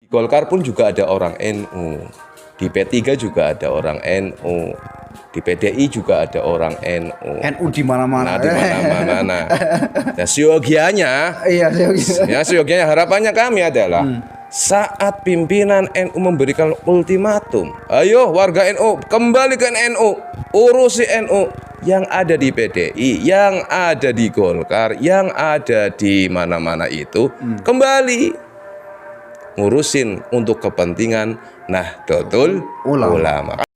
Golkar pun juga ada orang NU, di P3 juga ada orang NU, di PDI juga ada orang NU. NU di mana-mana. Nah, di mana-mana. Nah, siogianya, Iya, ya siogianya harapannya kami adalah saat pimpinan NU memberikan ultimatum, ayo warga NU kembali ke NU, urusi NU yang ada di PDI, yang ada di Golkar, yang ada di mana-mana itu kembali ngurusin untuk kepentingan Nahdlatul Ulama.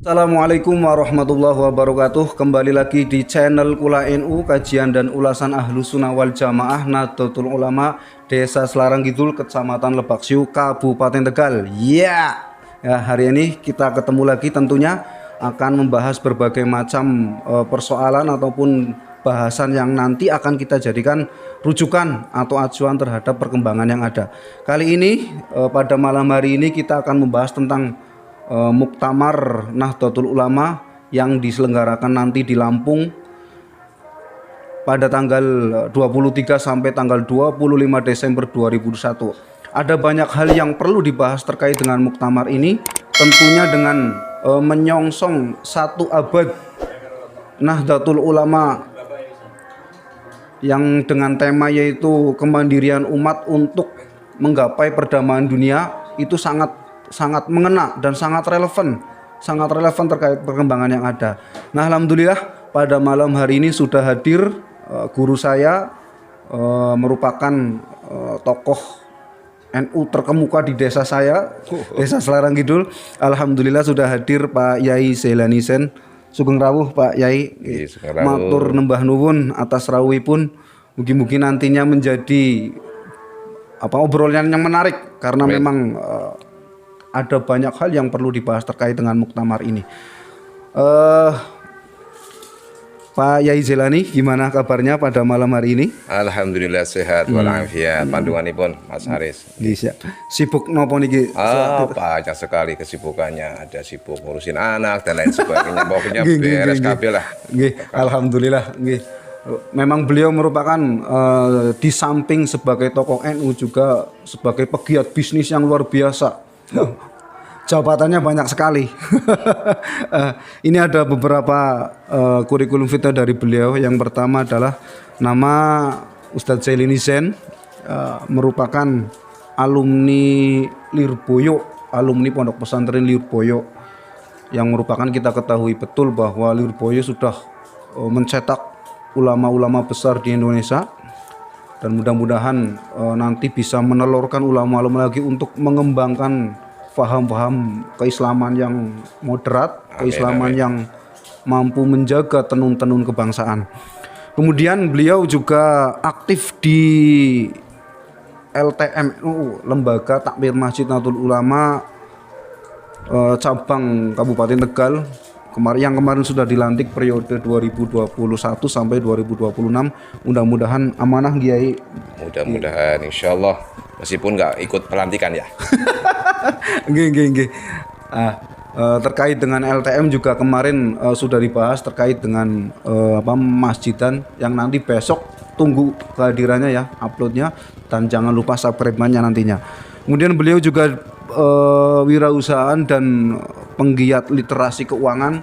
Assalamualaikum warahmatullahi wabarakatuh. Kembali lagi di channel Kula NU, kajian dan ulasan Ahlus Sunnah wal Jamaah Nahdlatul Ulama, Desa Selarang Kidul, Kecamatan Lebak Siu, Kabupaten Tegal. Ya, hari ini kita ketemu lagi, tentunya akan membahas berbagai macam persoalan ataupun bahasan yang nanti akan kita jadikan rujukan atau acuan terhadap perkembangan yang ada. Kali ini pada malam hari ini kita akan membahas tentang Muktamar Nahdlatul Ulama yang diselenggarakan nanti di Lampung pada tanggal 23 sampai tanggal 25 Desember 2021. Ada banyak hal yang perlu dibahas terkait dengan muktamar ini, tentunya dengan menyongsong 1 abad Nahdlatul Ulama yang dengan tema yaitu kemandirian umat untuk menggapai perdamaian dunia. Itu sangat mengena dan sangat relevan terkait perkembangan yang ada. Nah, alhamdulillah pada malam hari ini sudah hadir guru saya, merupakan tokoh NU terkemuka di desa saya, Desa Selarang Kidul. Alhamdulillah sudah hadir Pak Yai Zailani Sen. Sugeng rawuh Pak Yai. Matur nembah nuwun atas rawuhipun. Mugi-mugi nantinya menjadi obrolan yang menarik karena memang ada banyak hal yang perlu dibahas terkait dengan muktamar ini. Pak Yai Zailani, gimana kabarnya pada malam hari ini? Alhamdulillah sehat walafiat. Pandanganipun Mas Haris. Bisa. Sibuk nopo niki? Banyak sekali kesibukannya. Ada sibuk ngurusin anak dan lain sebagainya. Pokoknya beres kabeh lah. Alhamdulillah. Memang beliau merupakan di samping sebagai tokoh NU juga sebagai pegiat bisnis yang luar biasa. Jabatannya banyak sekali. Ini ada beberapa kurikulum vitae dari beliau. Yang pertama adalah nama Ustadz Zailani Sen, merupakan alumni Lirboyo, alumni Pondok Pesantren Lirboyo, yang merupakan kita ketahui betul bahwa Lirboyo sudah mencetak ulama-ulama besar di Indonesia. Dan mudah-mudahan nanti bisa menelurkan ulama-ulama lagi untuk mengembangkan faham-faham keislaman yang moderat, keislaman yang mampu menjaga tenun-tenun kebangsaan. Kemudian beliau juga aktif di LTMNU, Lembaga Takmir Masjid Nahdlatul Ulama cabang Kabupaten Tegal. Yang kemarin sudah dilantik periode 2021 sampai 2026. Mudah-mudahan amanah Kiai. Mudah-mudahan insyaallah, meskipun nggak ikut pelantikan ya. Nggih. Terkait dengan LTM juga kemarin sudah dibahas terkait dengan masjidan yang nanti besok tunggu kehadirannya ya, uploadnya, dan jangan lupa subscribe-nya nantinya. Kemudian beliau juga wirausahaan dan penggiat literasi keuangan,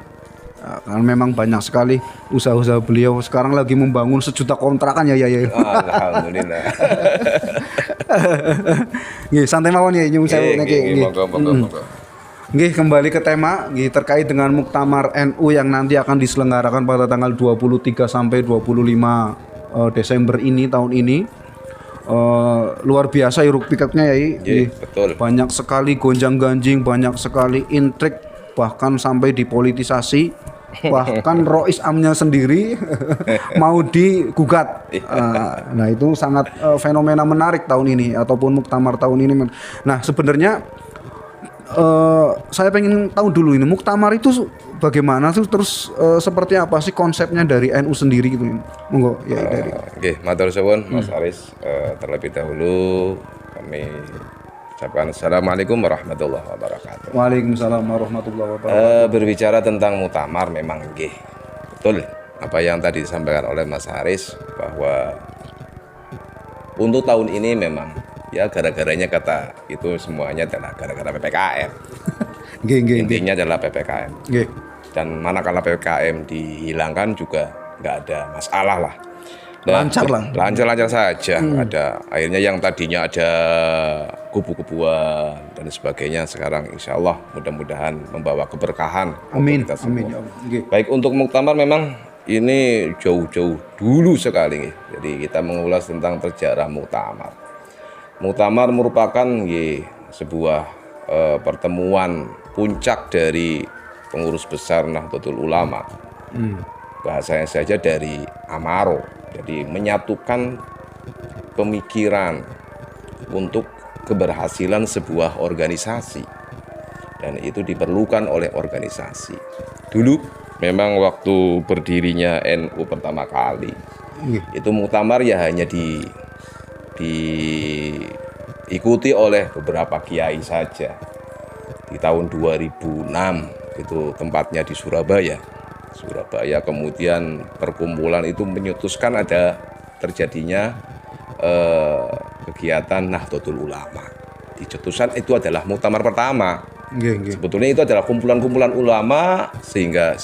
karena memang banyak sekali usaha-usaha beliau. Sekarang lagi membangun 1 juta kontrakan ya. Alhamdulillah. Nggih, santai mawon ya nyuwun sewu niki. Monggo. Nggih, kembali ke tema terkait dengan Muktamar NU yang nanti akan diselenggarakan pada tanggal 23 sampai 25 Desember ini, tahun ini. Luar biasa hiruk pikuknya ya. Betul. Banyak sekali gonjang-ganjing, banyak sekali intrik, bahkan sampai dipolitisasi, bahkan Rois Amnya sendiri mau digugat. Nah, itu sangat fenomena menarik tahun ini ataupun muktamar tahun ini. Nah, sebenarnya saya pengen tahu dulu ini muktamar itu bagaimana tuh, terus seperti apa sih konsepnya dari NU sendiri gitu. Monggo ya dari. Matur suwun Mas Aris. Terlebih dahulu kami Ucapkan assalamualaikum warahmatullahi wabarakatuh. Waalaikumsalam warahmatullahi wabarakatuh. Berbicara tentang muktamar memang nggih. Betul apa yang tadi disampaikan oleh Mas Haris bahwa untuk tahun ini memang ya gara-garanya kata itu semuanya adalah gara-gara PPKM. Intinya adalah PPKM. Dan manakala PPKM dihilangkan juga nggak ada masalah lah. Lancar saja. Ada akhirnya yang tadinya ada kubu-kubuan dan sebagainya sekarang insya Allah mudah-mudahan membawa keberkahan. Amin. Kita semua. Amin ya Allah. Baik, untuk muktamar memang ini jauh-jauh dulu sekali nih. Jadi kita mengulas tentang sejarah muktamar. Muktamar merupakan sebuah pertemuan puncak dari pengurus besar Nahdlatul Ulama. Bahasanya saja dari Amaro. Jadi menyatukan pemikiran untuk keberhasilan sebuah organisasi. Dan itu diperlukan oleh organisasi. Dulu memang waktu berdirinya NU pertama kali, itu muktamar ya hanya diikuti oleh beberapa kiai saja. Di tahun 2006 itu tempatnya di Surabaya, kemudian perkumpulan itu menyetuskan ada terjadinya kegiatan Nahdlatul Ulama. Dicetuskan itu adalah muktamar pertama. Sebetulnya itu adalah kumpulan-kumpulan ulama sehingga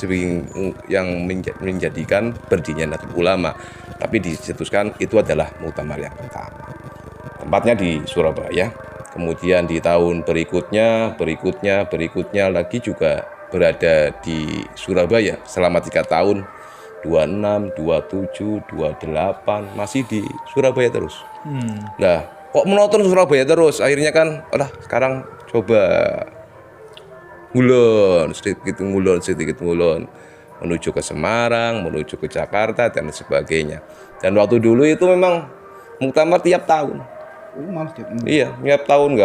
yang menjadikan berdirinya Nahdlatul Ulama. Tapi dicetuskan itu adalah muktamar yang pertama. Tempatnya di Surabaya. Kemudian di tahun berikutnya lagi juga berada di Surabaya selama 3 tahun, 26, 27, 28 masih di Surabaya terus. Nah, kok monoton Surabaya terus? Akhirnya kan, sekarang coba sedikit ngulon menuju ke Semarang, menuju ke Jakarta dan sebagainya. Dan waktu dulu itu memang muktamar tiap tahun. Iya, tiap tahun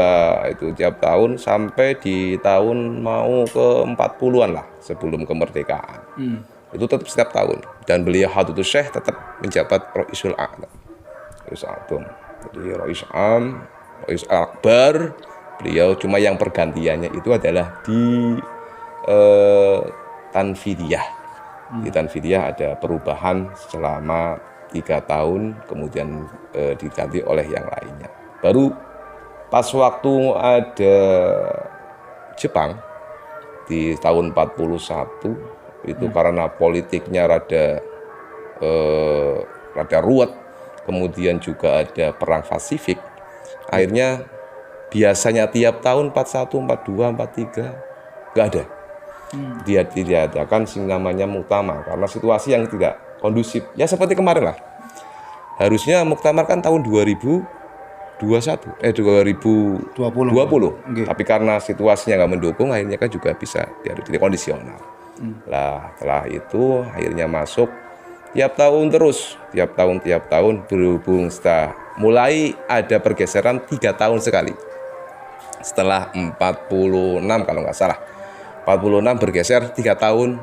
tiap tahun sampai di tahun mau ke 40-an lah sebelum kemerdekaan. Itu tetap setiap tahun. Dan beliau Hadratus Syekh tetap menjabat Ra'isul A'lam. Jadi Rais Akbar, beliau cuma yang pergantiannya itu adalah di Tanfidiyah. Di Tanfidiyah ada perubahan selama 3 tahun, kemudian diganti oleh yang lainnya. Baru pas waktu ada Jepang di tahun 41 itu karena politiknya rada ruwet, kemudian juga ada perang Pasifik. Akhirnya biasanya tiap tahun 41, 42, 43 nggak ada. Dia diadakan yang namanya muktamar karena situasi yang tidak kondusif. Ya seperti kemarin lah. Harusnya muktamar kan tahun 2020. Tapi karena situasinya nggak mendukung, akhirnya kan juga bisa jadi kondisional. Lah setelah itu akhirnya masuk tiap tahun berhubung mulai ada pergeseran 3 tahun sekali. Setelah 46 kalau nggak salah, 46 bergeser 3 tahun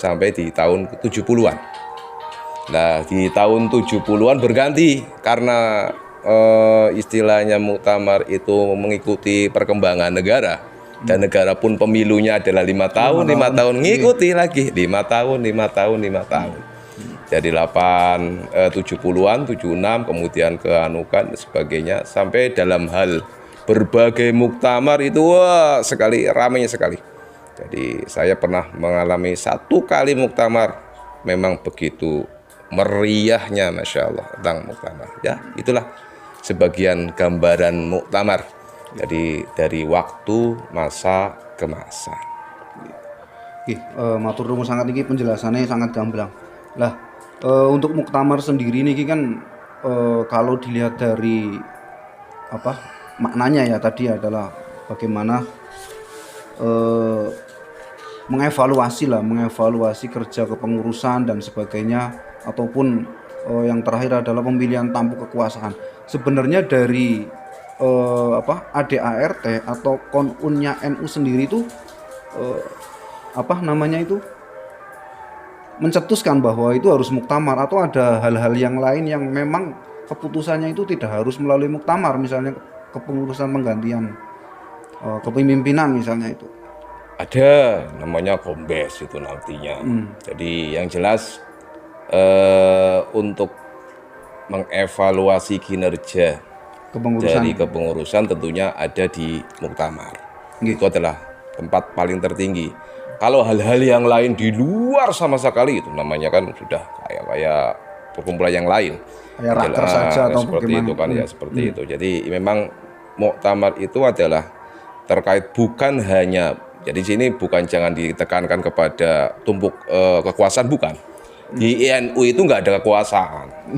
sampai di tahun 70-an. Nah, di tahun 70-an berganti karena istilahnya muktamar itu mengikuti perkembangan negara dan negara pun pemilunya adalah 5 tahun ngikuti lagi 5 tahun. Jadi 70-an, 76 kemudian keanukan sebagainya sampai dalam hal berbagai muktamar itu ramainya sekali. Jadi saya pernah mengalami 1 kali muktamar memang begitu meriahnya, Masya Allah, tentang muktamar. Ya, itulah sebagian gambaran muktamar. Jadi dari waktu, masa ke masa. Matur nuwun sangat ini penjelasannya sangat gamblang. Lah, untuk muktamar sendiri ini kan kalau dilihat dari maknanya ya tadi adalah bagaimana mengevaluasi kerja kepengurusan dan sebagainya, ataupun yang terakhir adalah pemilihan tampuk kekuasaan. Sebenarnya dari ADART atau konunnya NU sendiri itu mencetuskan bahwa itu harus muktamar, atau ada hal-hal yang lain yang memang keputusannya itu tidak harus melalui muktamar, misalnya kepengurusan penggantian kepemimpinan misalnya itu? Ada namanya kombes itu nantinya. Jadi yang jelas untuk mengevaluasi kinerja dari kepengurusan tentunya ada di muktamar. Itu adalah tempat paling tertinggi. Kalau hal-hal yang lain di luar sama sekali itu namanya kan sudah kayak perkumpulan yang lain. Kayak raker saja atau seperti bagaimana? itu kan ya seperti itu. Jadi memang muktamar itu adalah terkait bukan hanya, jadi sini bukan jangan ditekankan kepada tumpuk kekuasaan, bukan. Di NU itu nggak ada kekuasaan.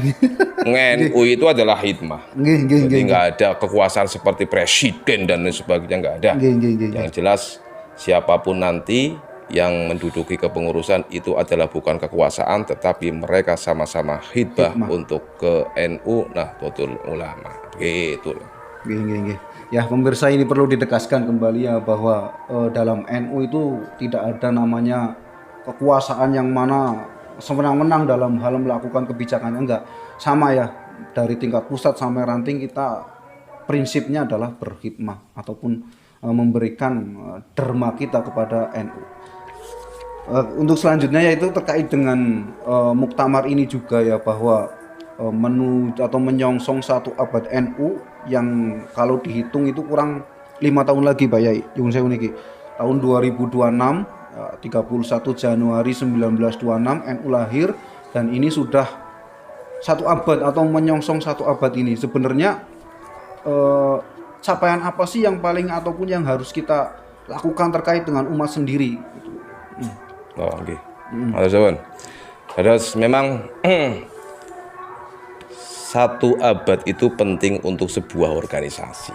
NU itu adalah hikmah. Jadi nggak ada kekuasaan seperti presiden dan lain sebagainya, nggak ada. Yang jelas siapapun nanti yang menduduki kepengurusan itu adalah bukan kekuasaan, tetapi mereka sama-sama hikmah untuk ke NU Nahdlatul Ulama. Gitu loh. Ya pemirsa, ini perlu ditegaskan kembali ya bahwa dalam NU itu tidak ada namanya kekuasaan yang mana semenang-menang dalam hal melakukan kebijakannya, enggak. Sama ya, dari tingkat pusat sampai ranting kita prinsipnya adalah berkhidmah ataupun memberikan derma kita kepada NU. Untuk selanjutnya yaitu terkait dengan muktamar ini juga ya, bahwa atau menyongsong 1 abad NU yang kalau dihitung itu kurang 5 tahun lagi Pak Yai. Yun saya uniki. Tahun 2026 31 Januari 1926 NU lahir, dan ini sudah 1 abad atau menyongsong 1 abad ini. Sebenarnya capaian apa sih yang paling ataupun yang harus kita lakukan terkait dengan umat sendiri? Oh, oke. Terus memang 1 abad itu penting untuk sebuah organisasi.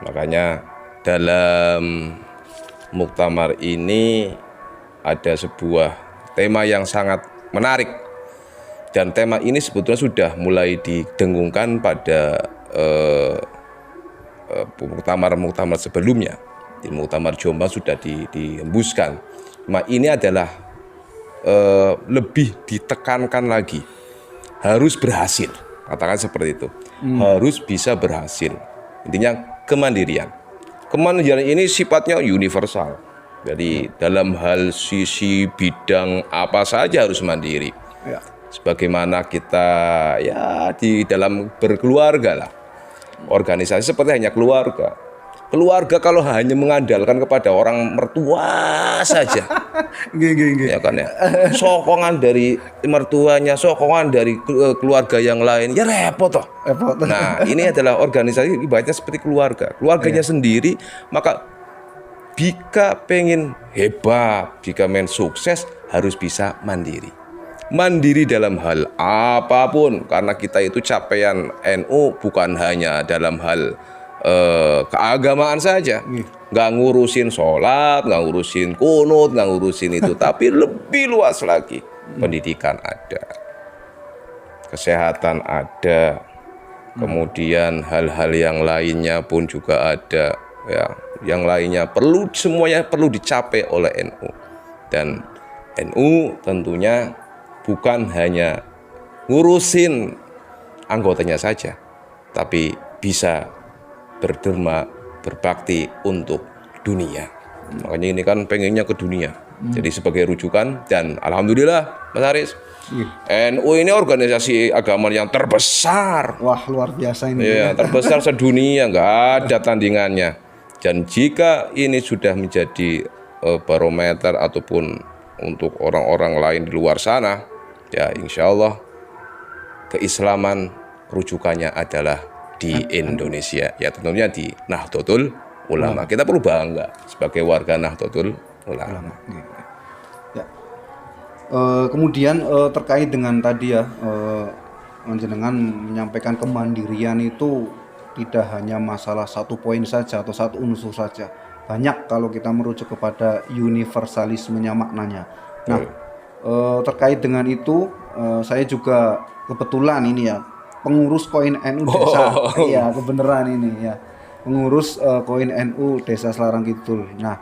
Makanya dalam muktamar ini ada sebuah tema yang sangat menarik, dan tema ini sebetulnya sudah mulai didengungkan pada muktamar-muktamar sebelumnya. Di muktamar Jombang sudah dihembuskan. Nah, ini adalah lebih ditekankan lagi, harus berhasil, katakan seperti itu, harus bisa berhasil. Intinya kemandirian. Kemandirian ini sifatnya universal. Jadi dalam hal sisi bidang apa saja harus mandiri. Ya. Sebagaimana kita ya di dalam berkeluarga lah. Organisasi seperti hanya keluarga. Keluarga kalau hanya mengandalkan kepada orang mertua saja, ya kan ya, sokongan dari mertuanya, sokongan dari keluarga yang lain, ya repot toh. Nah, ini adalah organisasi ibaratnya seperti keluarganya sendiri. Maka jika pengen hebat, jika pengen sukses, harus bisa mandiri. Mandiri dalam hal apapun, karena kita itu capaian NU bukan hanya dalam hal keagamaan saja, nggak ngurusin sholat, nggak ngurusin kunut, nggak ngurusin itu, tapi lebih luas lagi. Pendidikan ada, kesehatan ada, kemudian hal-hal yang lainnya pun juga ada, ya, yang lainnya semuanya perlu dicapai oleh NU. Dan NU tentunya bukan hanya ngurusin anggotanya saja, tapi bisa berderma, berbakti untuk dunia. Makanya ini kan pengennya ke dunia. Jadi sebagai rujukan, dan alhamdulillah Mas Haris, NU ini organisasi agama yang terbesar. Wah, luar biasa ini. Ya, terbesar sedunia, nggak ada tandingannya. Dan jika ini sudah menjadi barometer ataupun untuk orang-orang lain di luar sana, ya insya Allah keislaman rujukannya adalah di Indonesia, ya tentunya di Nahdlatul Ulama. Kita perlu bangga sebagai warga Nahdlatul Ulama. Ya. Kemudian terkait dengan tadi ya, dengan menyampaikan kemandirian itu tidak hanya masalah 1 poin saja atau 1 unsur saja. Banyak kalau kita merujuk kepada universalismenya maknanya. Nah, terkait dengan itu, saya juga kebetulan ini ya, pengurus koin NU desa. Iya, kebenaran ini ya. Pengurus koin NU Desa Selarang Kidul. Nah,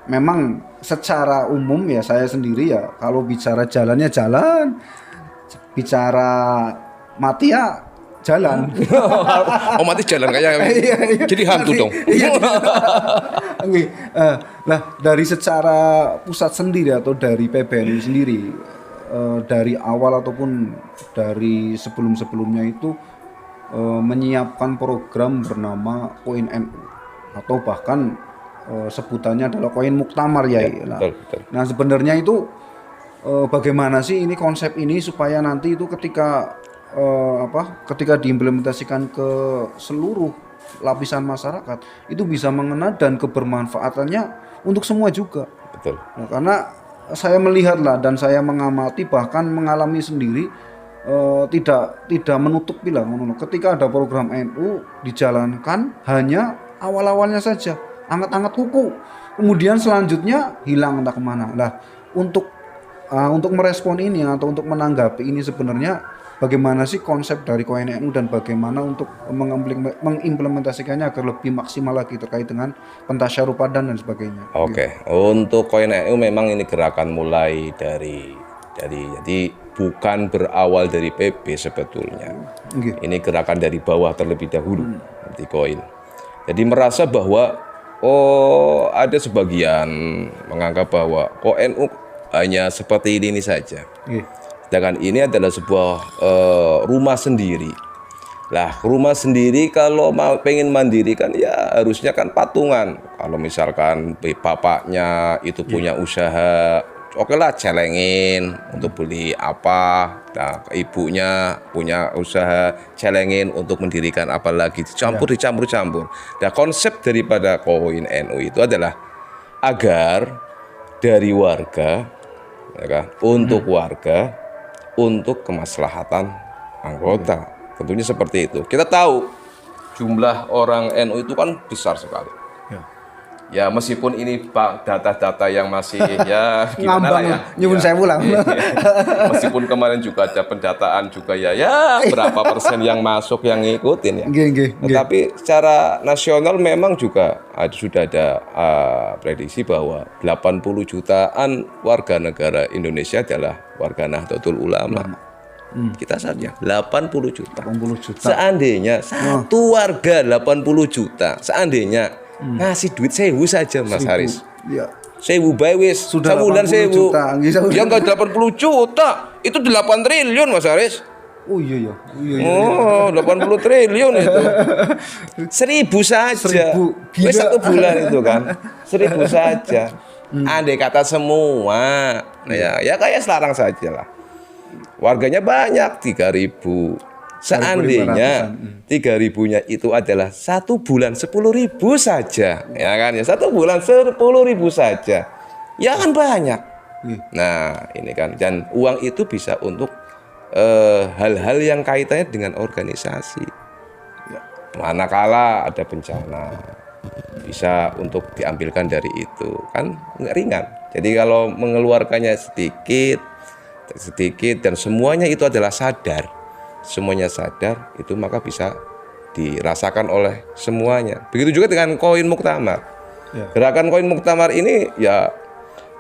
memang secara umum ya saya sendiri ya kalau bicara jalannya jalan, bicara mati ya jalan. Otomatis jalan kayak Iya. jadi hantu dong. Iya. Oke. Nah, dari secara pusat sendiri atau dari PBNU sendiri, dari awal ataupun dari sebelum-sebelumnya itu menyiapkan program bernama Koin NU atau bahkan sebutannya adalah Koin Muktamar ya. Betul. Nah, sebenarnya itu bagaimana sih ini konsep ini supaya nanti itu ketika diimplementasikan ke seluruh lapisan masyarakat itu bisa mengena dan kebermanfaatannya untuk semua juga. Betul. Nah, karena saya melihatlah dan saya mengamati bahkan mengalami sendiri tidak menutup bilang ketika ada program NU dijalankan hanya awal-awalnya saja anget-anget kuku, kemudian selanjutnya hilang entah kemana. Nah, untuk merespon ini atau untuk menanggapi ini sebenarnya bagaimana sih konsep dari Koin NU dan bagaimana untuk mengimplementasikannya agar lebih maksimal lagi terkait dengan pentasyarupan dan sebagainya. Oke. Untuk Koin NU memang ini gerakan mulai dari jadi bukan berawal dari PB sebetulnya. Ini gerakan dari bawah terlebih dahulu di Koin. Jadi merasa bahwa ada sebagian menganggap bahwa NU hanya seperti ini saja. Sedangkan ini adalah sebuah rumah sendiri. Lah, rumah sendiri kalau mau pengen mandiri kan ya harusnya kan patungan. Kalau misalkan bapaknya itu punya usaha, oke lah celengin untuk beli apa. Nah, ibunya punya usaha, celengin untuk mendirikan apa lagi. Dicampur-campur. Nah, konsep daripada Koin NU itu adalah agar dari warga, ya kan, untuk warga, untuk kemaslahatan anggota. Tentunya seperti itu. Kita tahu jumlah orang NU itu kan besar sekali. Ya meskipun ini data-data yang masih ya gimana lah ya. Nyuwun saya pulang. Meskipun kemarin juga ada pendataan juga ya berapa persen yang masuk yang ngikutin ya. Tetapi secara nasional memang juga sudah ada prediksi bahwa 80 jutaan warga negara Indonesia adalah warga Nahdlatul Ulama. Kita saja 80 juta. Seandainya satu warga 80 juta, seandainya ngasih duit 1.000 saja Mas Haris. Iya. 1.000 bae wis. Sudah sebulan 80 juta. Ya enggak 80 juta. Itu 8 triliun Mas Haris. Oh iya. Oh, 80 triliun itu. 1.000 saja. Wis 1 bulan itu kan. 1.000 saja. Andai kata semua, ya kayak sekarang saja lah. Warganya banyak 3.000. Seandainya 3.000-nya itu adalah 1 bulan 10.000 saja, ya kan ya 1 bulan 10.000 saja, ya kan banyak. Nah ini kan dan uang itu bisa untuk hal-hal yang kaitannya dengan organisasi. Manakala ada bencana bisa untuk diambilkan dari itu kan nggak ringan. Jadi kalau mengeluarkannya sedikit dan semuanya itu adalah semuanya sadar itu maka bisa dirasakan oleh semuanya. Begitu juga dengan Koin Muktamar. Gerakan Koin Muktamar ini ya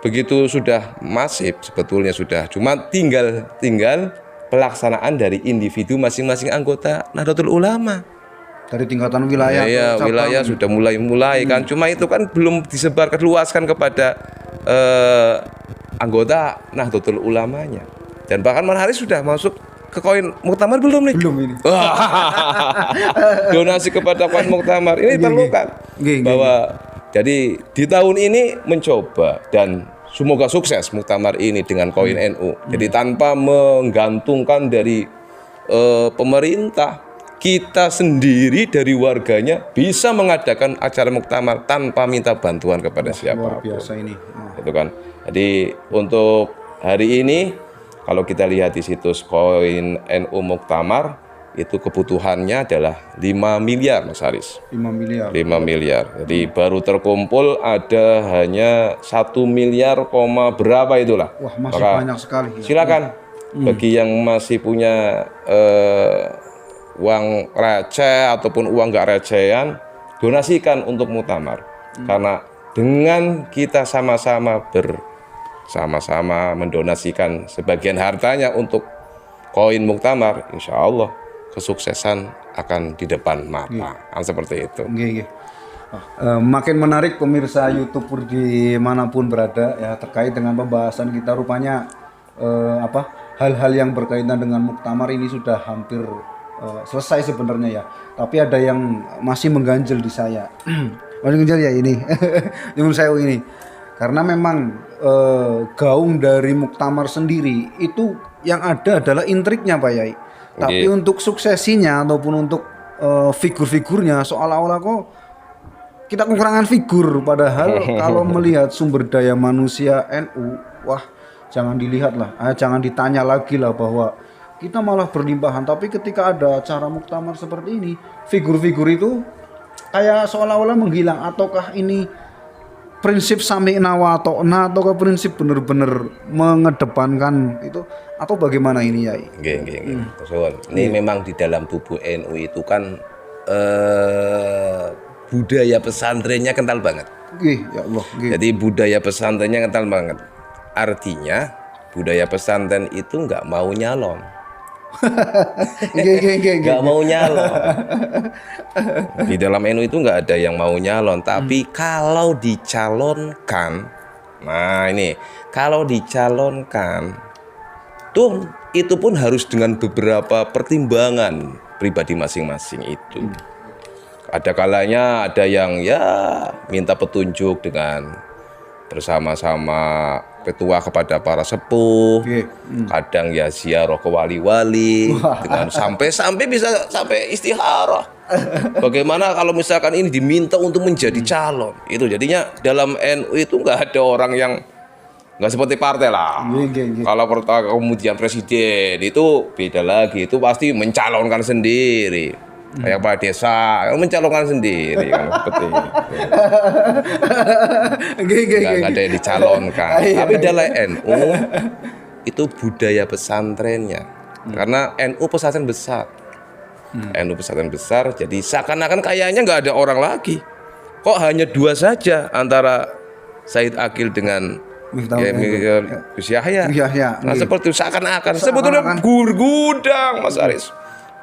begitu sudah masif sebetulnya sudah. Cuma tinggal pelaksanaan dari individu masing-masing anggota Nahdlatul Ulama. Dari tingkatan wilayah. Ya, wilayah sudah mulai kan. Cuma itu kan belum disebarkan luaskan kepada anggota Nahdlatul Ulamanya. Dan bahkan Mas Haris sudah masuk ke Koin Muktamar belum nih? Belum ini. Donasi kepada Koin Muktamar ini perlu kan? Bahwa jadi di tahun ini mencoba dan semoga sukses Muktamar ini dengan Koin NU. Jadi tanpa menggantungkan dari pemerintah, kita sendiri dari warganya bisa mengadakan acara Muktamar tanpa minta bantuan kepada siapa. Luar biasa ini. Itu kan. Jadi untuk hari ini kalau kita lihat di situs Koin NU Muktamar itu kebutuhannya adalah 5 miliar Mas Haris. 5 miliar. 5 miliar. Jadi baru terkumpul ada hanya 1 miliar, berapa itulah. Wah, masih banyak sekali. Silakan bagi yang masih punya uang receh ataupun uang nggak recehan, donasikan untuk Muktamar. Karena dengan kita sama-sama mendonasikan sebagian hartanya untuk Koin Muktamar, insya Allah kesuksesan akan di depan mata. Kan seperti itu. Nggih, nggih. Makin menarik pemirsa YouTube dimanapun berada ya terkait dengan pembahasan kita rupanya hal-hal yang berkaitan dengan muktamar ini sudah hampir selesai sebenarnya ya. Tapi ada yang masih mengganjel di saya. Masih mengganjel ya ini. Nyuwun sewu ini. Karena memang gaung dari muktamar sendiri itu yang ada adalah intriknya Pak Yai. Tapi untuk suksesinya ataupun untuk figur-figurnya seolah-olah kok kita kekurangan figur, padahal kalau melihat sumber daya manusia NU, wah jangan dilihat lah, jangan ditanya lagi lah bahwa kita malah berlimpahan. Tapi ketika ada acara muktamar seperti ini, figur-figur itu kayak seolah-olah menghilang. Ataukah ini prinsip sami'na wa ta'na, ataukah prinsip benar-benar mengedepankan itu, atau bagaimana ini ya? Ini memang di dalam tubuh NU itu kan budaya pesantrennya kental banget. Ya Allah. Jadi budaya pesantrennya kental banget. Artinya budaya pesantren itu nggak mau nyalon. Nggak mau nyalon. Di dalam NU itu nggak ada yang mau nyalon. Tapi kalau dicalonkan, nah ini kalau dicalonkan, tuh itu pun harus dengan beberapa pertimbangan pribadi masing-masing itu. Ada kalanya ada yang ya minta petunjuk dengan bersama-sama petua kepada para sepuh. Kadang ya ziarah ke wali-wali dengan sampai bisa sampai istikharah. Bagaimana kalau misalkan ini diminta untuk menjadi calon? Itu jadinya dalam NU itu nggak ada orang yang nggak seperti partai lah. Kalau kemudian presiden itu beda lagi, itu pasti mencalonkan sendiri. Kayak Pak Desa mencalonkan sendiri kan seperti itu. Nggak ada yang dicalonkan. Tapi dalam NU itu budaya pesantrennya. Karena NU pesantren besar. NU pesantren besar, jadi seakan-akan kayaknya nggak ada orang lagi. Kok hanya dua saja antara Said Akil dengan Gus Yahya. Nah seperti itu seakan-akan sebetulnya gudang Mas Aris.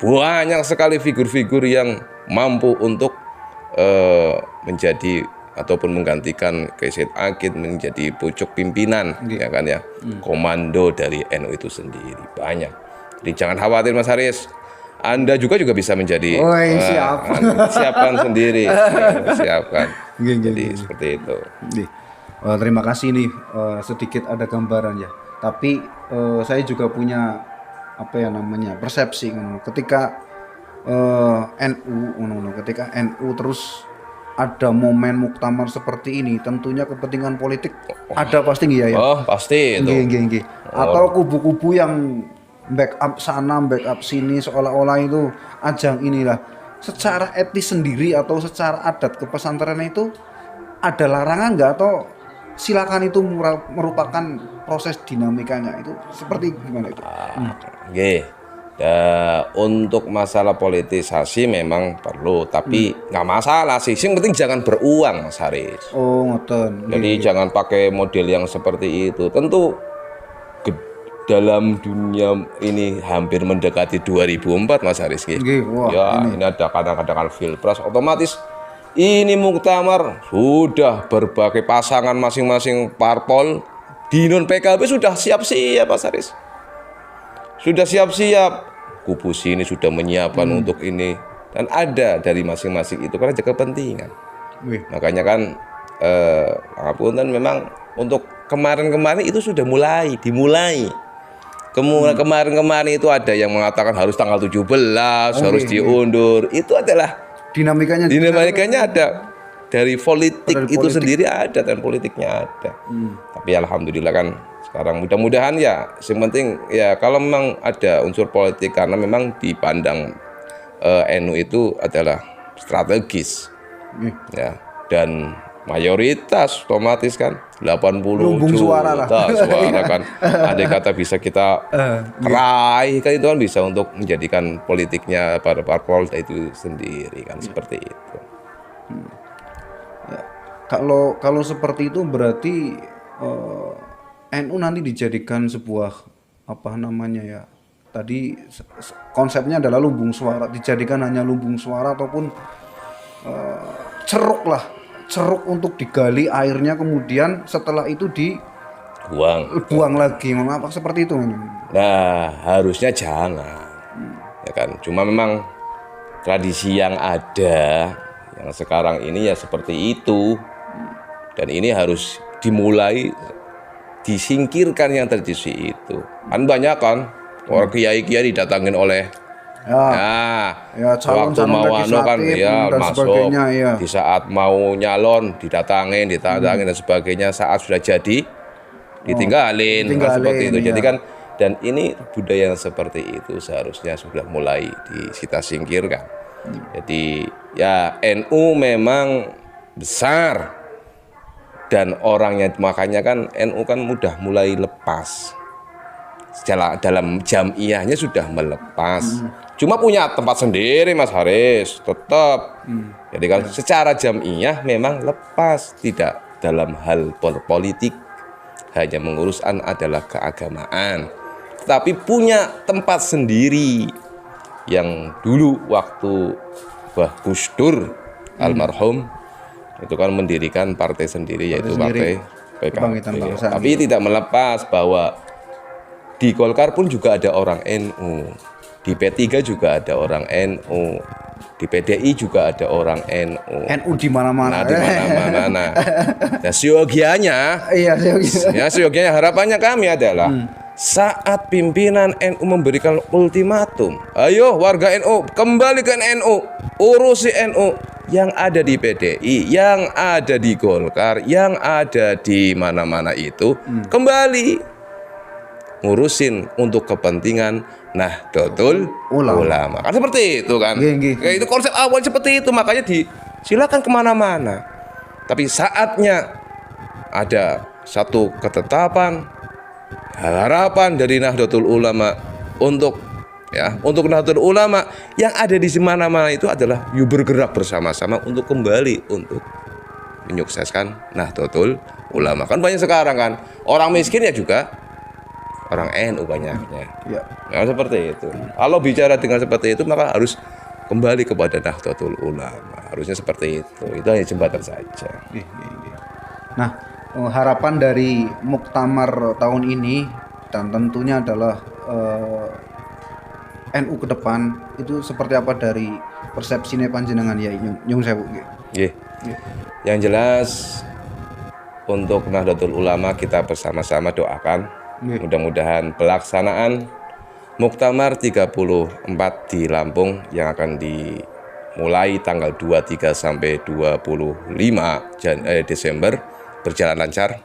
Banyak sekali figur-figur yang mampu untuk menjadi ataupun menggantikan Said Akil menjadi pucuk pimpinan, ya kan ya, komando dari NU itu sendiri banyak. Jadi jangan khawatir Mas Haris, Anda juga bisa menjadi siapkan sendiri, siapkan. Jadi seperti itu. Terima kasih nih, sedikit ada gambaran ya. Tapi saya juga punya persepsi ketika ketika NU terus ada momen muktamar seperti ini, tentunya kepentingan politik ada pasti ya. Oh pasti itu. Atau kubu-kubu yang backup sana backup sini, seolah-olah itu ajang inilah. Secara etis sendiri atau secara adat kepesantrenan itu ada larangan nggak, atau silakan itu merupakan proses dinamikanya, itu seperti gimana itu? Untuk masalah politisasi memang perlu, tapi nggak masalah sih. Yang penting jangan beruang Mas Haris. Oh ngoten. Jadi jangan pakai model yang seperti itu. Tentu dalam dunia ini hampir mendekati 2004 Mas Haris. Ini ada kadang-kadang Pilpres, otomatis ini muktamar sudah berbagai pasangan masing-masing parpol di non PKB sudah siap-siap Mas Haris. Sudah siap-siap. Kubu sini sudah menyiapkan untuk ini, dan ada dari masing-masing itu karena jaga kepentingan. Makanya kan Ngapunten memang untuk kemarin-kemarin itu sudah dimulai. Kemarin-kemarin itu ada yang mengatakan harus tanggal 17 harus diundur. Itu adalah dinamikanya ada dari politik itu sendiri, ada dan politiknya ada. Tapi alhamdulillah kan sekarang mudah-mudahan ya, yang penting ya kalau memang ada unsur politik, karena memang dipandang NU itu adalah strategis ya, dan mayoritas otomatis kan 80 juta suara kan andai kata bisa kita raih kan, itu kan bisa untuk menjadikan politiknya para parpol itu sendiri kan, seperti itu. Ya, kalau seperti itu berarti NU nanti dijadikan sebuah tadi konsepnya adalah lumbung suara, dijadikan hanya lumbung suara ataupun ceruk untuk digali airnya, kemudian setelah itu dibuang lagi, apa seperti itu? Nah, harusnya jangan, ya kan? Cuma memang tradisi yang ada, yang sekarang ini ya seperti itu, dan ini harus dimulai disingkirkan yang tradisi itu. Kan banyak kan orang kiai-kiai didatangin oleh calon waktu mau kan dan masuk sebagainya, ya. di saat mau nyalon didatangin dan sebagainya, saat sudah jadi ditinggalin. Kan seperti itu. Jadi kan, dan ini budaya yang seperti itu seharusnya sudah mulai kita singkirkan. Jadi ya NU memang besar dan orangnya, makanya kan NU kan mudah mulai lepas. Dalam jamiahnya sudah melepas. Cuma punya tempat sendiri Mas Haris, tetap. Jadi kan secara jamiah memang lepas, tidak dalam hal politik, hanya mengurusan adalah keagamaan. Tetapi punya tempat sendiri yang dulu waktu Gus Dur almarhum itu kan mendirikan partai sendiri, yaitu partai PKB. Tapi tidak melepas bahwa di Golkar pun juga ada orang NU, di P3 juga ada orang NU, di PDI juga ada orang NU. NU di mana-mana. Nah, di mana-mana. Nah, siogianya harapannya kami adalah saat pimpinan NU memberikan ultimatum, ayo warga NU kembali ke NU, urusi NU yang ada di PDI, yang ada di Golkar, yang ada di mana-mana itu kembali ngurusin untuk kepentingan Nahdlatul Ulama. Kan seperti itu kan. Itu konsep awal seperti itu, makanya silakan kemana-mana. Tapi saatnya ada satu ketetapan, harapan dari Nahdlatul Ulama untuk Nahdlatul Ulama yang ada di mana-mana itu adalah bergerak bersama-sama untuk kembali untuk menyukseskan Nahdlatul Ulama. Kan banyak sekarang kan orang miskin ya juga orang NU banyaknya. Nah, seperti itu. Kalau bicara dengan seperti itu maka harus kembali kepada Nahdlatul Ulama. Harusnya seperti itu. Itu hanya jembatan saja. Nah, harapan dari Muktamar tahun ini dan tentunya adalah NU ke depan itu seperti apa dari persepsinya panjenengan ya nyung sewu. Yang jelas untuk Nahdlatul Ulama kita bersama-sama doakan mudah-mudahan pelaksanaan Muktamar 34 di Lampung yang akan dimulai tanggal 23 sampai 25 Desember berjalan lancar.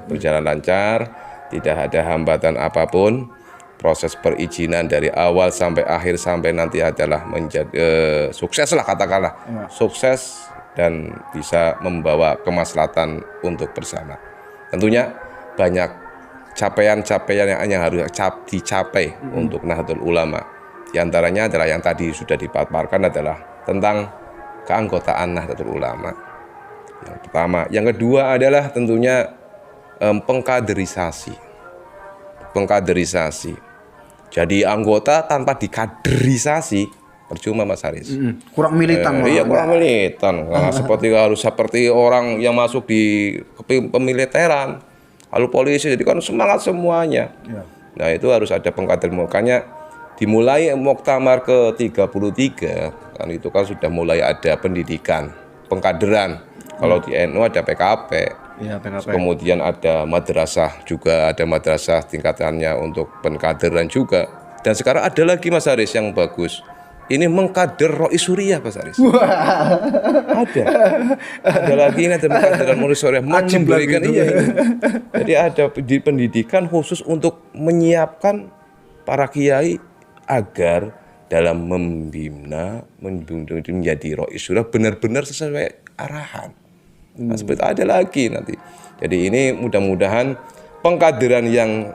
Berjalan lancar, tidak ada hambatan apapun. Proses perizinan dari awal sampai akhir sampai nanti adalah menjadi sukses lah, katakanlah sukses dan bisa membawa kemaslahatan untuk bersama. Tentunya banyak capaian-capaian yang harus dicapai untuk Nahdlatul Ulama. Di antaranya adalah yang tadi sudah dipaparkan adalah tentang keanggotaan Nahdlatul Ulama. Yang pertama, yang kedua adalah tentunya pengkaderisasi. Jadi anggota tanpa dikaderisasi percuma Mas Haris. Kurang militan. Iya, kurang militan. Nah, seperti orang yang masuk di pemiliteran, lalu polisi, jadi kan semangat semuanya. Nah, itu harus ada pengkaderan. Makanya dimulai Muktamar ke-33 kan itu kan sudah mulai ada pendidikan, pengkaderan. Kalau di NU ada PKP. Kemudian ada madrasah juga, ada madrasah tingkatannya untuk pengkaderan juga. Dan sekarang ada lagi Mas Haris yang bagus. Ini mengkader Rois Suriah Mas Haris. Ada lagi ini ada mengkaderan Rois Suriah memberikan Jadi ada pendidikan khusus untuk menyiapkan para kiai agar dalam membina menjadi Rois Suriah benar-benar sesuai arahan. Nah, seperti itu ada lagi nanti. Jadi ini mudah-mudahan pengkaderan yang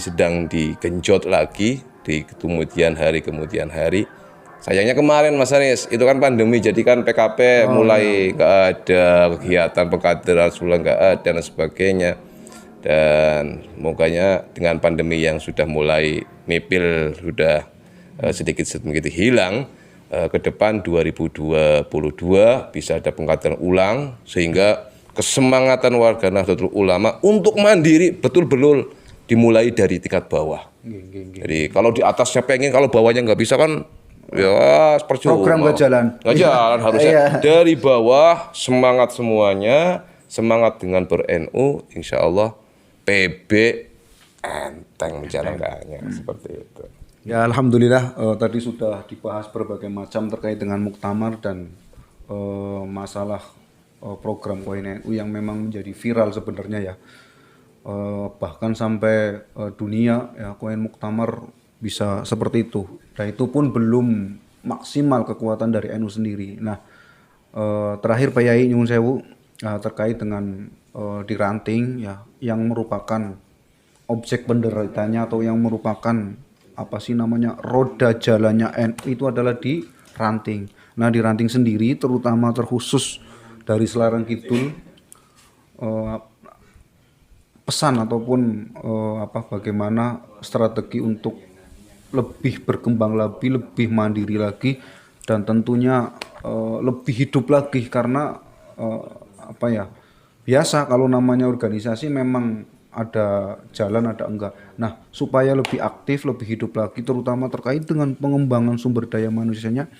sedang digenjot lagi di kemudian hari. Sayangnya kemarin Mas Haris itu kan pandemi, jadi kan PKP mulai nggak ada kegiatan pengkaderan, sudah nggak ada dan sebagainya. Dan mukanya dengan pandemi yang sudah mulai mipil, sudah sedikit-sedikit hilang, ke depan 2022 bisa ada pengkajian ulang, sehingga kesemangatan warga Nahdlatul Ulama untuk mandiri betul-betul dimulai dari tingkat bawah. Jadi kalau di atasnya pengen, kalau bawahnya nggak bisa kan ya percuma. Program nggak jalan. Nggak jalan harusnya. Iya. Dari bawah semangat semuanya, semangat dengan ber-NU, insya Allah PB enteng menjalankannya seperti itu. Ya alhamdulillah tadi sudah dibahas berbagai macam terkait dengan muktamar dan masalah program KOIN NU yang memang menjadi viral sebenarnya ya. Bahkan sampai dunia ya KOIN muktamar bisa seperti itu. Dan itu pun belum maksimal kekuatan dari NU sendiri. Nah, terakhir Pak Yai nyuwun sewu terkait dengan diranting ya yang merupakan objek penderitanya atau yang merupakan apa sih namanya roda jalannya NU itu adalah di ranting. Nah, di ranting sendiri terutama terkhusus dari Selarang Kidul pesan ataupun bagaimana strategi untuk lebih berkembang lebih mandiri lagi dan tentunya lebih hidup lagi karena biasa kalau namanya organisasi memang ada jalan ada enggak. Nah, supaya lebih aktif, lebih hidup lagi terutama terkait dengan pengembangan sumber daya manusianya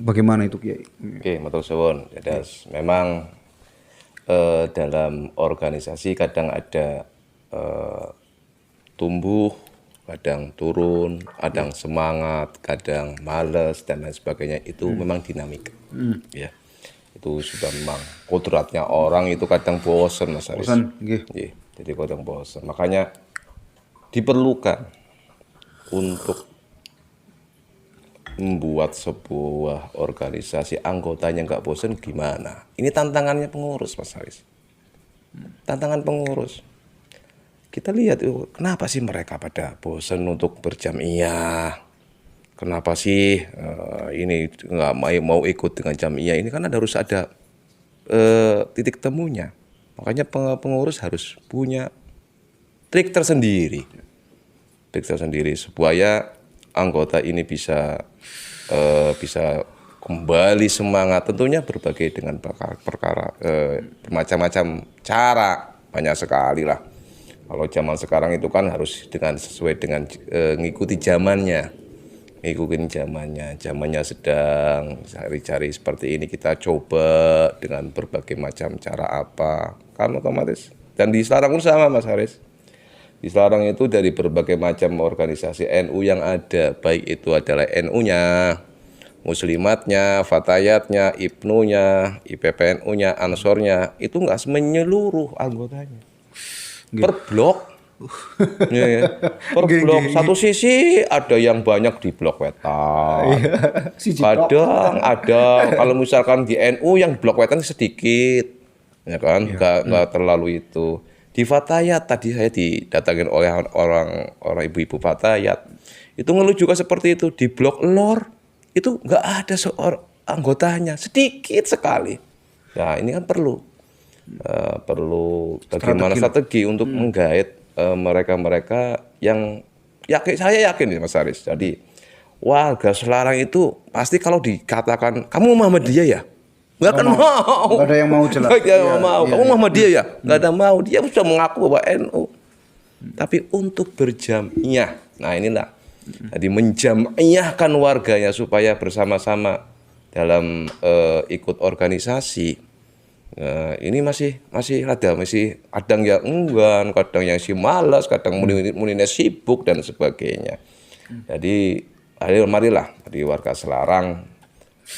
bagaimana itu Kiai? Oke, matur suwun. Memang dalam organisasi kadang ada tumbuh, kadang turun, kadang semangat, kadang males dan lain sebagainya. Itu memang dinamika. Ya. Itu sudah memang kodratnya orang itu kadang bosan Mas Haris. Bosan, nggih. Jadi kadang bosan. Makanya diperlukan untuk membuat sebuah organisasi anggotanya nggak bosan gimana? Ini tantangannya pengurus Mas Haris. Tantangan pengurus. Kita lihat kenapa sih mereka pada bosan untuk berjamiah? Kenapa sih ini nggak mau ikut dengan jamiah? Ini kan harus ada titik temunya. Makanya pengurus harus punya trik tersendiri. Trik tersendiri supaya anggota ini bisa kembali semangat. Tentunya berbagai dengan perkara bermacam-macam cara, banyak sekali lah. Kalau zaman sekarang itu kan harus sesuai dengan ngikuti zamannya. Ngikutin zamannya sedang cari-cari seperti ini, kita coba dengan berbagai macam cara apa, kan otomatis. Dan di Selarang pun sama Mas Haris. Di Selarang itu dari berbagai macam organisasi NU yang ada, baik itu adalah NU-nya, Muslimatnya, Fatayatnya, Ibnunya, IPPNU-nya, Ansornya, itu nggak menyeluruh anggotanya. Per blok. Ya. Per blok. Satu sisi ada yang banyak di blok Wetan. Kadang ada kalau misalkan di NU yang blok Wetan sedikit, ya kan, nggak terlalu itu. Di Fatayat tadi saya didatangin oleh orang ibu-ibu Fatayat, itu ngeluh juga seperti itu. Di blok Lor itu nggak ada seorang anggotanya, sedikit sekali. Nah ini kan perlu bagaimana strategi untuk menggait mereka-mereka yang saya yakin nih Mas Haris. Jadi warga Selarang itu pasti kalau dikatakan kamu Muhammadiyah ya, nggak akan mau. Nggak ada yang mau jelas. Nggak ada yang mau. Kamu Muhammadiyah ya, nggak ada mau. Dia sudah mengaku bahwa NU. Tapi untuk berjamiah, nah inilah. Jadi menjamiahkan warganya supaya bersama-sama dalam ikut organisasi. Ini masih kadang yang enggan, kadang yang malas, kadang mulai sibuk dan sebagainya. Jadi marilah di warga Selarang,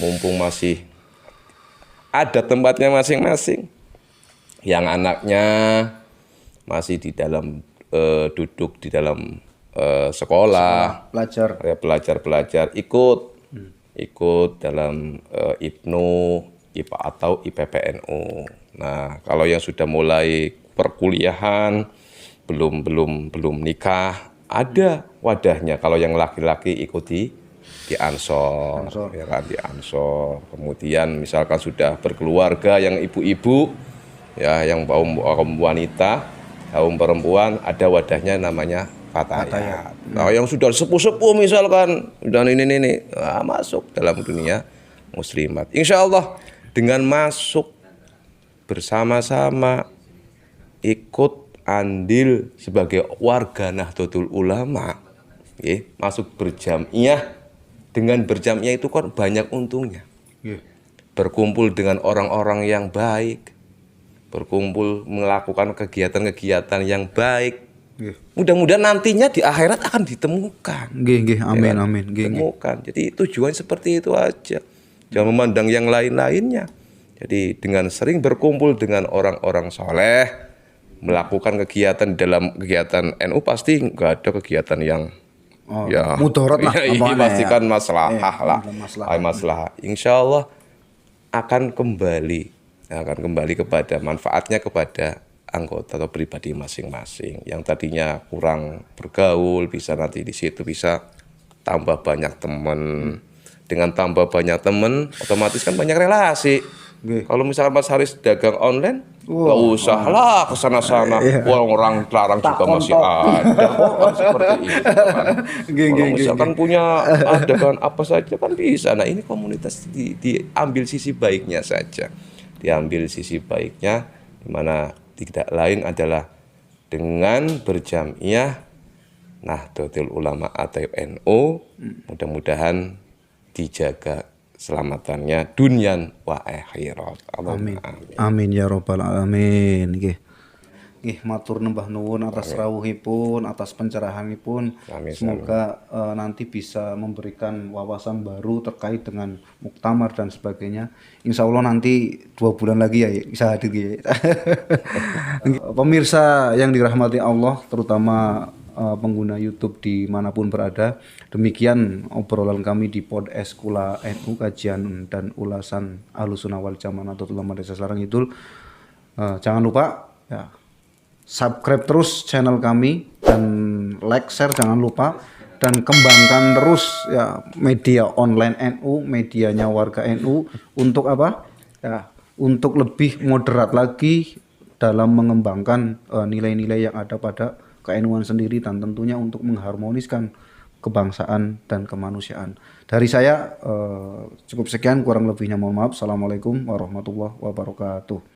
mumpung masih ada tempatnya masing-masing, yang anaknya masih di dalam duduk di dalam sekolah, belajar ikut dalam Ibnu, IPA atau IPPNU. Nah, kalau yang sudah mulai perkuliahan, belum nikah, ada wadahnya. Kalau yang laki-laki ikuti di Ansor, ya kan, di Ansor. Kemudian misalkan sudah berkeluarga yang ibu-ibu, ya yang kaum wanita, kaum perempuan ada wadahnya namanya Fatayat. Nah, yang sudah sepuh-sepuh misalkan dan ini masuk dalam dunia muslimat. Insya Allah dengan masuk bersama-sama ikut andil sebagai warga Nahdlatul Ulama, masuk berjamiah. Dengan berjamiah itu kan banyak untungnya. Berkumpul dengan orang-orang yang baik, berkumpul melakukan kegiatan-kegiatan yang baik. Mudah-mudahan nantinya di akhirat akan ditemukan. Amin, amin. Ditemukan. Jadi tujuan seperti itu aja. Jangan memandang yang lain-lainnya. Jadi dengan sering berkumpul dengan orang-orang soleh, melakukan kegiatan dalam kegiatan NU pasti nggak ada kegiatan yang mudarat lah. Pasti kan masalah lah. Masalah. Insya Allah akan kembali kepada manfaatnya kepada anggota atau pribadi masing-masing. Yang tadinya kurang bergaul bisa nanti di situ bisa tambah banyak teman. Dengan tambah banyak teman otomatis kan banyak relasi. Kalau misalkan Mas Haris dagang online, nggak usah lah kesana-sana. Orang larang juga masih ada kok kan seperti itu. Kalau misalkan punya dagangan apa saja kan bisa. Nah ini komunitas diambil sisi baiknya saja. Diambil sisi baiknya, dimana tidak lain adalah dengan berjamiah Nahdlatul Ulama atau NU, mudah-mudahan dijaga selamatannya dunia wa akhirat. Amin ya robbal alamin. Matur nembah nuwun atas rawuhipun, atas pencerahanipun. Semoga nanti bisa memberikan wawasan baru terkait dengan muktamar dan sebagainya. Insya Allah nanti 2 bulan lagi ya bisa hadir. Pemirsa yang dirahmati Allah, terutama pengguna YouTube dimanapun berada, demikian obrolan kami di podcast Kula NU, kajian dan ulasan Ahlussunnah wal Jamaah Nahdlatul Ulama Desa Selarang Kidul. Jangan lupa subscribe terus channel kami dan like, share jangan lupa, dan kembangkan terus media online NU, medianya warga NU untuk apa? Untuk lebih moderat lagi dalam mengembangkan nilai-nilai yang ada pada ke-NU-an sendiri, dan tentunya untuk mengharmoniskan kebangsaan dan kemanusiaan. Dari saya cukup sekian, kurang lebihnya mohon maaf. Assalamualaikum warahmatullahi wabarakatuh.